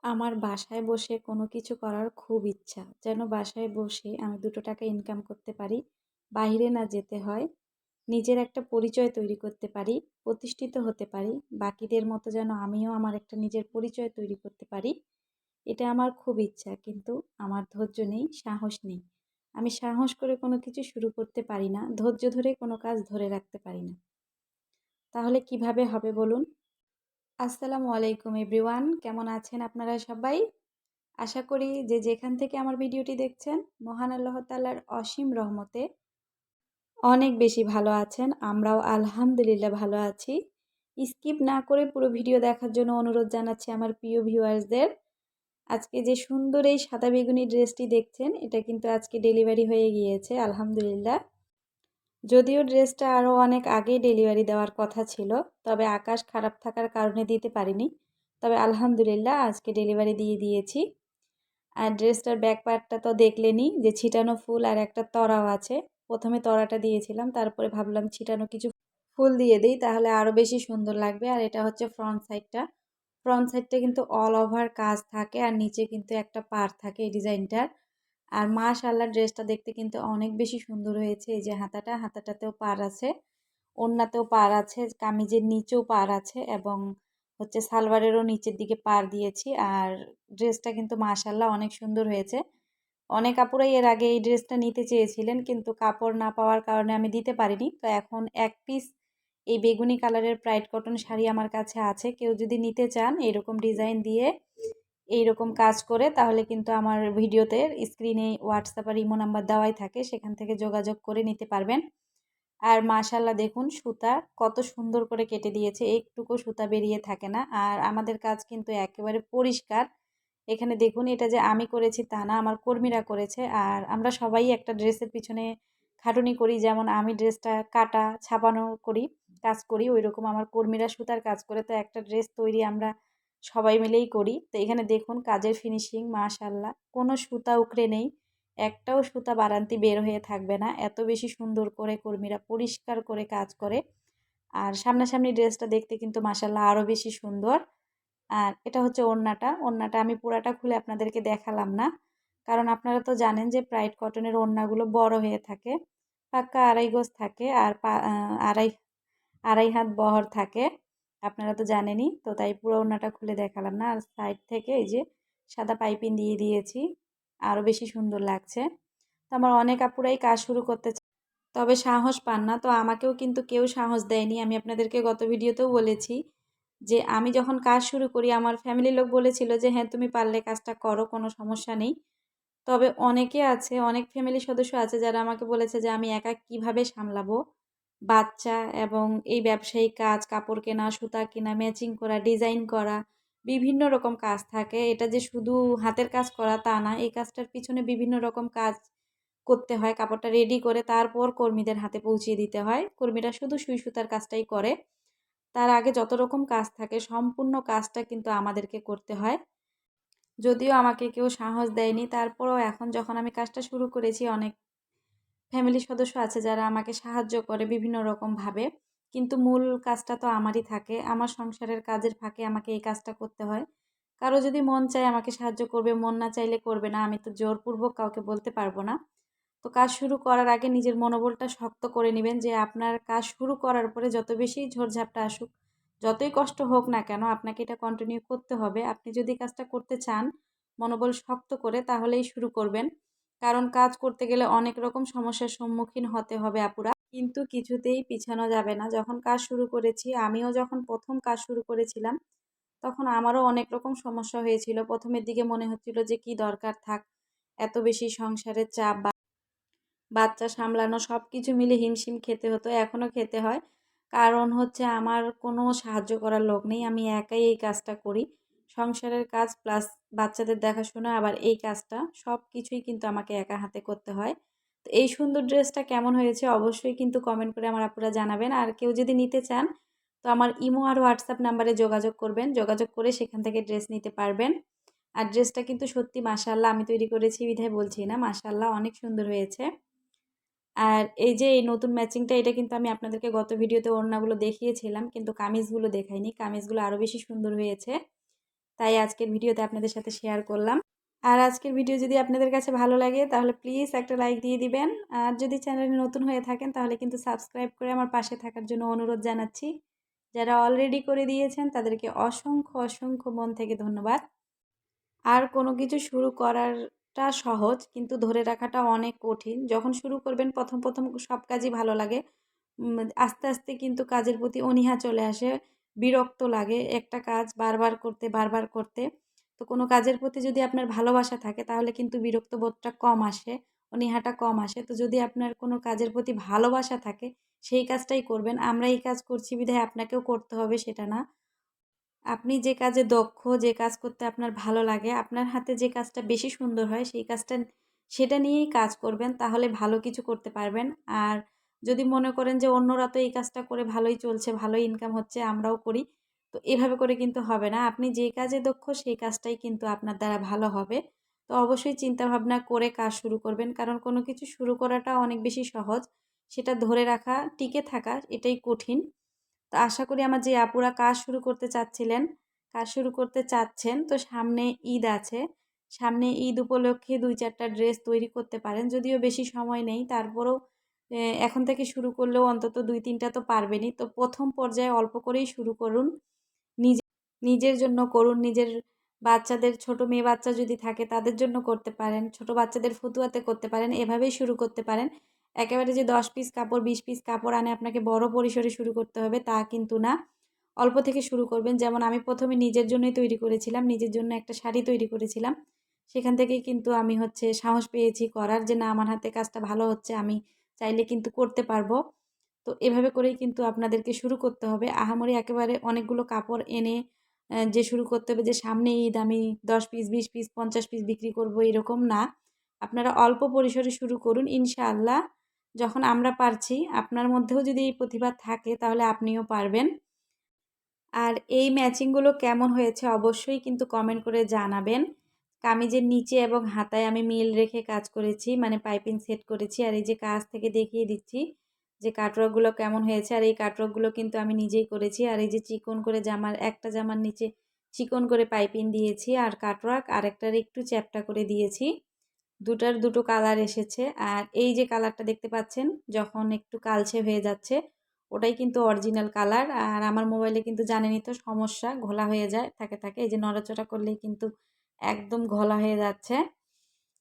আমার বাসায় বসে কোনো কিছু করার খুব ইচ্ছা। যেন বাসায় বসে আমি ২ টো টাকা ইনকাম করতে পারি। বাহিরে না যেতে হয়। নিজের একটা পরিচয় তৈরি করতে পারি, প্রতিষ্ঠিত হতে পারি। বাকিদের মতো যেন আমিও আমার একটা নিজের পরিচয় তৈরি করতে পারি। এটা আমার খুব ইচ্ছা। কিন্তু আমার ধৈর্য নেই, সাহস নেই। আমি সাহস করে কোনো কিছু শুরু করতে পারি না। ধৈর্য ধরে কোনো কাজ ধরে রাখতে পারি না। তাহলে কিভাবে হবে বলুন? আসসালামু আলাইকুম এভরিওয়ান। কেমন আছেন আপনারা সবাই? আশা করি যে যেখান থেকে আমার ভিডিওটি দেখছেন, মহান আল্লাহ তাআলার অসীম রহমতে অনেক বেশি ভালো আছেন। আমরাও আলহামদুলিল্লাহ ভালো আছি। স্কিপ না করে পুরো ভিডিও দেখার জন্য অনুরোধ জানাচ্ছি আমার প্রিয় ভিউয়ার্সদের। আজকে যে সুন্দর এই সাদা বেগুনি ড্রেসটি দেখছেন, এটা কিন্তু আজকে ডেলিভারি হয়ে গিয়েছে আলহামদুলিল্লাহ। যদিও ড্রেসটা আরও অনেক আগেই ডেলিভারি দেওয়ার কথা ছিল, তবে আকাশ খারাপ থাকার কারণে দিতে পারিনি। তবে আলহামদুলিল্লাহ আজকে ডেলিভারি দিয়ে দিয়েছি। আর ড্রেসটার ব্যাক পার্টটা তো দেখলেনই যে ছিটানো ফুল আর একটা তরাও আছে। প্রথমে তরাটা দিয়েছিলাম, তারপরে ভাবলাম ছিটানো কিছু ফুল দিয়ে দেই, তাহলে আরও বেশি সুন্দর লাগবে। আর এটা হচ্ছে ফ্রন্ট সাইডটা। ফ্রন্ট সাইডটা কিন্তু অল ওভার কাজ থাকে আর নিচে কিন্তু একটা পাড় থাকে এই ডিজাইনটার। আর মাশাআল্লাহ ড্রেসটা দেখতে কিন্তু অনেক বেশি সুন্দর হয়েছে। এই যে হাতাটাতেও পাড় আছে, ওড়নাতেও পাড় আছে, কামিজের নিচেও পাড় আছে এবং হচ্ছে সালোয়ারেরও নিচের দিকে পাড় দিয়েছি। আর ড্রেসটা কিন্তু মাশাআল্লাহ অনেক সুন্দর হয়েছে। অনেক আপুরাই এর আগে এই ড্রেসটা নিতে চেয়েছিলেন, কিন্তু কাপড় না পাওয়ার কারণে আমি দিতে পারিনি। তো এখন এক পিস এই বেগুনি কালারের প্রাইড কটন শাড়ি আমার কাছে আছে। কেউ যদি নিতে চান এরকম ডিজাইন দিয়ে, এইরকম কাজ করে, তাহলে কিন্তু আমার ভিডিওতে স্ক্রিনে হোয়াটসঅ্যাপ আর ইমো নাম্বার দেওয়াই থাকে, সেখান থেকে যোগাযোগ করে নিতে পারবেন। আর মাশাআল্লাহ দেখুন সুতা কত সুন্দর করে কেটে দিয়েছে, একটুকু সুতা বেরিয়ে থাকে না। আর আমাদের কাজ কিন্তু একেবারে পরিষ্কার। এখানে দেখুন, এটা যে আমি করেছি তা না, আমার কর্মীরা করেছে। আর আমরা সবাই একটা ড্রেসের পিছনে খাটুনি করি, যেমন আমি ড্রেসটা কাটা ছাপানো করি, কাজ করি, ওই রকম আমার কর্মীরা সুতার কাজ করে। তো একটা ড্রেস তৈরি আমরা সবাই মিলেই করি। তো এখানে দেখুন কাজের ফিনিশিং মাশাআল্লাহ, কোনো সুতা উখড়ে নেই, একটাও সুতা বাড়ান্তি বের হয়ে থাকবে না। এত বেশি সুন্দর করে কর্মীরা পরিষ্কার করে কাজ করে। আর সামনাসামনি ড্রেসটা দেখতে কিন্তু মাশাআল্লাহ আরও বেশি সুন্দর। আর এটা হচ্ছে ওড়নাটা। ওড়নাটা আমি পুরাটা খুলে আপনাদেরকে দেখালাম না। কারণ আপনারা তো জানেন যে প্রাইড কটনের ওড়নাগুলো বড় হয়ে থাকে। পাক্কা ২.৫ গজ থাকে আর আড়াই আড়াই হাত বহর থাকে। আপনারা তো জানেনই। তো তাই পুরো ওড়নাটা খুলে দেখালাম না। আর সাইড থেকে এই যে সাদা পাইপিং দিয়ে দিয়েছি। আরও বেশি সুন্দর লাগছে। তো আমার অনেক আপুরাই কাজ শুরু করতে তবে সাহস পান না। তো আমাকেও কিন্তু কেউ সাহস দেয়নি। আমি আপনাদেরকে গত ভিডিওতেও বলেছি যে আমি যখন কাজ শুরু করি আমার ফ্যামিলির লোক বলেছিল যে, "হ্যাঁ, তুমি পারলে কাজটা করো, কোনো সমস্যা নেই।" তবে অনেকে আছে, অনেক ফ্যামিলির সদস্য আছে যারা আমাকে বলেছে যে আমি একা কিভাবে সামলাবো বাচ্চা এবং এই ব্যবসায়িক কাজ, কাপড় কেনা, সুতা কেনা, ম্যাচিং করা, ডিজাইন করা, বিভিন্ন রকম কাজ থাকে। এটা যে শুধু হাতের কাজ করা তা না। এই কাজটার পিছনে বিভিন্ন রকম কাজ করতে হয়। কাপড়টা রেডি করে তারপর কর্মীদের হাতে পৌঁছিয়ে দিতে হয়। কর্মীরা শুধু সুই সুতার কাজটাই করে। তার আগে যত রকম কাজ থাকে সম্পূর্ণ কাজটা কিন্তু আমাদেরকে করতে হয়। যদিও আমাকে কেউ সাহস দেয়নি, তারপরেও এখন যখন আমি কাজটা শুরু করেছি অনেক ফ্যামিলির সদস্য আছে যারা আমাকে সাহায্য করে বিভিন্ন রকমভাবে। কিন্তু মূল কাজটা তো আমারই থাকে। আমার সংসারের কাজের ফাঁকে আমাকে এই কাজটা করতে হয়। কারো যদি মন চায় আমাকে সাহায্য করবে, মন না চাইলে করবে না। আমি তো জোরপূর্বক কাউকে বলতে পারবো না। তো কাজ শুরু করার আগে নিজের মনোবলটা শক্ত করে নিবেন যে আপনার কাজ শুরু করার পরে যত বেশি ঝড়ঝাপটা আসুক, যতই কষ্ট হোক না কেন, আপনাকে এটা কন্টিনিউ করতে হবে। আপনি যদি কাজটা করতে চান মনোবল শক্ত করে, তাহলেই শুরু করবেন। কারণ কাজ করতে গেলে অনেক রকম সমস্যার সম্মুখীন হতে হবে আপুরা। কিন্তু কিছুতেই পিছানো যাবে না। যখন কাজ শুরু করেছি, আমিও যখন ১ম কাজ শুরু করেছিলাম, তখন আমারও অনেক রকম সমস্যা হয়েছিল। ১ম এর দিকে মনে হচ্ছিল যে কি দরকার থাক, এত বেশি সংসারের চাপ, বাচ্চা সামলানো সবকিছু মিলে হিমশিম খেতে হতো, এখনও খেতে হয়। কারণ হচ্ছে আমার কোনো সাহায্য করার লোক নেই। আমি একাই এই কাজটা করি। সংসারের কাজ প্লাস বাচ্চাদের দেখাশোনা, আবার এই কাজটা সবকিছুই কিন্তু আমাকে একা হাতে করতে হয়। তো এই সুন্দর ড্রেসটা কেমন হয়েছে অবশ্যই কিন্তু কমেন্ট করে আমার আপুরা জানাবেন। আর কেউ যদি নিতে চান তো আমার ইমো আর হোয়াটসঅ্যাপ নাম্বারে যোগাযোগ করবেন। যোগাযোগ করে সেখান থেকে ড্রেস নিতে পারবেন। আর ড্রেসটা কিন্তু সত্যি মাশাআল্লাহ, আমি তৈরি করেছি বিধায় বলছি না, মাশাআল্লাহ অনেক সুন্দর হয়েছে। আর এই যে এই নতুন ম্যাচিংটা, এটা কিন্তু আমি আপনাদেরকে গত ভিডিওতে ওড়নাগুলো দেখিয়েছিলাম, কিন্তু কামিজগুলো দেখাইনি। কামিজগুলো আরও বেশি সুন্দর হয়েছে। তাই আজকের ভিডিওতে আপনাদের সাথে শেয়ার করলাম। আর আজকের ভিডিও যদি আপনাদের কাছে ভালো লাগে তাহলে প্লিজ একটা লাইক দিয়ে দিবেন। আর যদি চ্যানেলে নতুন হয়ে থাকেন তাহলে কিন্তু সাবস্ক্রাইব করে আমার পাশে থাকার জন্য অনুরোধ জানাচ্ছি। যারা অলরেডি করে দিয়েছেন তাদেরকে অসংখ্য অসংখ্য মন থেকে ধন্যবাদ। আর কোনো কিছু শুরু করাটা সহজ, কিন্তু ধরে রাখাটা অনেক কঠিন। যখন শুরু করবেন প্রথম সব কাজই ভালো লাগে। আস্তে আস্তে কিন্তু কাজের প্রতি অনীহা চলে আসে, বিরক্ত লাগে একটা কাজ বারবার করতে। তো কোনো কাজের প্রতি যদি আপনার ভালোবাসা থাকে তাহলে কিন্তু বিরক্ত বোধটা কম আসে, অনীহাটা কম আসে। তো যদি আপনার কোনো কাজের প্রতি ভালোবাসা থাকে সেই কাজটাই করবেন। আমরা এই কাজ করছি বিধায় আপনাকেও করতে হবে সেটা না। আপনি যে কাজে দক্ষ, যে কাজ করতে আপনার ভালো লাগে, আপনার হাতে যে কাজটা বেশি সুন্দর হয় সেই কাজটা সেটা নিয়েই কাজ করবেন, তাহলে ভালো কিছু করতে পারবেন। আর যদি মনে করেন যে অন্যরা তো এই কাজটা করে ভালোই চলছে, ভালোই ইনকাম হচ্ছে, আমরাও করি, তো এভাবে করে কিন্তু হবে না। আপনি যে কাজে দক্ষ সেই কাজটাই কিন্তু আপনার দ্বারা ভালো হবে। তো অবশ্যই চিন্তাভাবনা করে কাজ শুরু করবেন, কারণ কোনো কিছু শুরু করাটা অনেক বেশি সহজ, সেটা ধরে রাখা, টিকে থাকা এটাই কঠিন। তো আশা করি আমার যে আপুরা কাজ শুরু করতে চাচ্ছেন, তো সামনে ঈদ আছে। সামনে ঈদ উপলক্ষে ২-৪টা ড্রেস তৈরি করতে পারেন। যদিও বেশি সময় নেই, তারপরেও এখন থেকে শুরু করলেও অন্তত ২-৩টা তো পারবেনই। তো ১ম পর্যায়ে অল্প করেই শুরু করুন। নিজে নিজের জন্য করুন, নিজের বাচ্চাদের, ছোট মেয়ে বাচ্চা যদি থাকে তাদের জন্য করতে পারেন, ছোট বাচ্চাদের ফতুয়াতে করতে পারেন, এভাবেই শুরু করতে পারেন। একেবারে যে ১০ পিস কাপড় ২০ পিস কাপড় আনে আপনাকে বড় পরিসরে শুরু করতে হবে তা কিন্তু না। অল্প থেকে শুরু করবেন। যেমন আমি ১ম এ নিজের জন্যই তৈরি করেছিলাম, নিজের জন্য একটা শাড়ি তৈরি করেছিলাম। সেখান থেকেই কিন্তু আমি সাহস পেয়েছি করার, যে না, আমার হাতে কাজটা ভালো হচ্ছে, আমি চাইলে কিন্তু করতে পারবো। তো এভাবে করেই কিন্তু আপনাদেরকে শুরু করতে হবে। আহামরি একেবারে অনেকগুলো কাপড় এনে যে শুরু করতে হবে, যে সামনে ঈদ আমি ১০ পিস, ২০ পিস, ৫০ পিস বিক্রি করব, এরকম না। আপনারা অল্প পরিসরে শুরু করুন। ইনশাআল্লাহ যখন আমরা পারছি, আপনার মধ্যেও যদি এই প্রতিভা থাকে তাহলে আপনিও পারবেন। আর এই ম্যাচিংগুলো কেমন হয়েছে অবশ্যই কিন্তু কমেন্ট করে জানাবেন। কামিজের নিচে এবং হাতায় আমি মিল রেখে কাজ করেছি, মানে পাইপিং সেট করেছি। আর এই যে কাজ থেকে দেখিয়ে দিচ্ছি যে কাটওয়ার্কগুলো কেমন হয়েছে। আর এই কাটওয়ার্কগুলো কিন্তু আমি নিজেই করেছি। আর এই যে চিকন করে একটা জামার নিচে চিকন করে পাইপিং দিয়েছি, আর কাটওয়ার্ক আরেকটার একটু চ্যাপ্টা করে দিয়েছি। দুটার দুটো কালার এসেছে। আর এই যে কালারটা দেখতে পাচ্ছেন যখন একটু কালচে হয়ে যাচ্ছে, ওটাই কিন্তু অরিজিনাল কালার। আর আমার মোবাইলে কিন্তু জানেনই তো সমস্যা, ঘোলা হয়ে যায় থাকে। এই যে নড়াচড়া করলেই কিন্তু একদম ঘোলা হয়ে যাচ্ছে।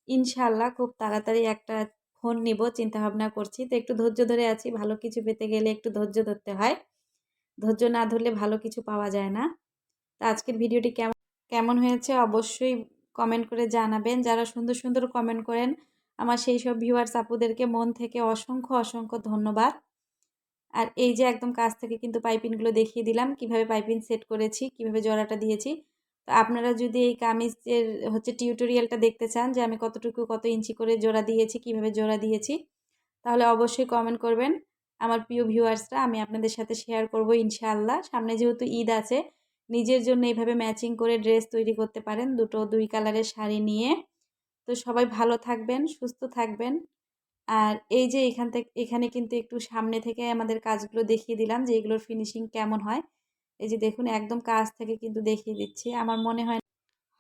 ইনশাআল্লাহ খুব তাড়াতাড়ি একটা ফোন নিব চিন্তা ভাবনা করছি। তো একটু ধৈর্য ধরে আছি, ভালো কিছু পেতে গেলে একটু ধৈর্য ধরতে হয়। ধৈর্য না ধরলে ভালো কিছু পাওয়া যায় না। তো আজকের ভিডিওটি কেমন হয়েছে অবশ্যই কমেন্ট করে জানাবেন। যারা সুন্দর সুন্দর কমেন্ট করেন আমার সেই সব ভিউয়ার্স আপুদেরকে মন থেকে অসংখ্য অসংখ্য ধন্যবাদ। আর এই যে একদম কাছ থেকে কিন্তু পাইপিংগুলো দেখিয়ে দিলাম, কিভাবে পাইপিং সেট করেছি, কিভাবে জোড়াটা দিয়েছি। তো আপনারা যদি এই কামিজের টিউটোরিয়ালটা দেখতে চান, যে আমি কত ইঞ্চি করে জোড়া দিয়েছি, কিভাবে জোড়া দিয়েছি, তাহলে অবশ্যই কমেন্ট করবেন আমার প্রিয় ভিউয়ার্সরা। আমি আপনাদের সাথে শেয়ার করব ইনশাআল্লাহ। সামনে যেহেতু ঈদ আছে, নিজের জন্য এইভাবে ম্যাচিং করে ড্রেস তৈরি করতে পারেন, দুই কালারের শাড়ি নিয়ে। তো সবাই ভালো থাকবেন, সুস্থ থাকবেন। আর এই যে এখানে কিন্তু একটু সামনে থেকে আমাদের কাজগুলো দেখিয়ে দিলাম যে এগুলোর ফিনিশিং কেমন হয়। এই যে দেখুন একদম কাছ থেকে কিন্তু দেখিয়ে দিচ্ছি। আমার মনে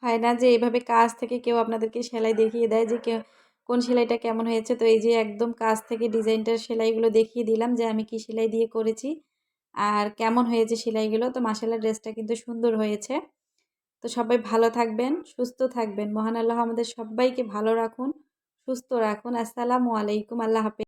হয় না যে এইভাবে কাছ থেকে কেউ আপনাদেরকে সেলাই দেখিয়ে দেয় যে কোন সেলাইটা কেমন হয়েছে। তো এই যে একদম কাছ থেকে ডিজাইনটার সেলাইগুলো দেখিয়ে দিলাম যে আমি কি সেলাই দিয়ে করেছি আর কেমন হয়েছে সেলাইগুলো। তো মাশাআল্লাহ ড্রেসটা কিন্তু সুন্দর হয়েছে। তো সবাই ভালো থাকবেন, সুস্থ থাকবেন। মহান আল্লাহ আমাদের সবাইকে ভালো রাখুন, সুস্থ রাখুন। আসসালামু আলাইকুম। আল্লাহ হাফেজ।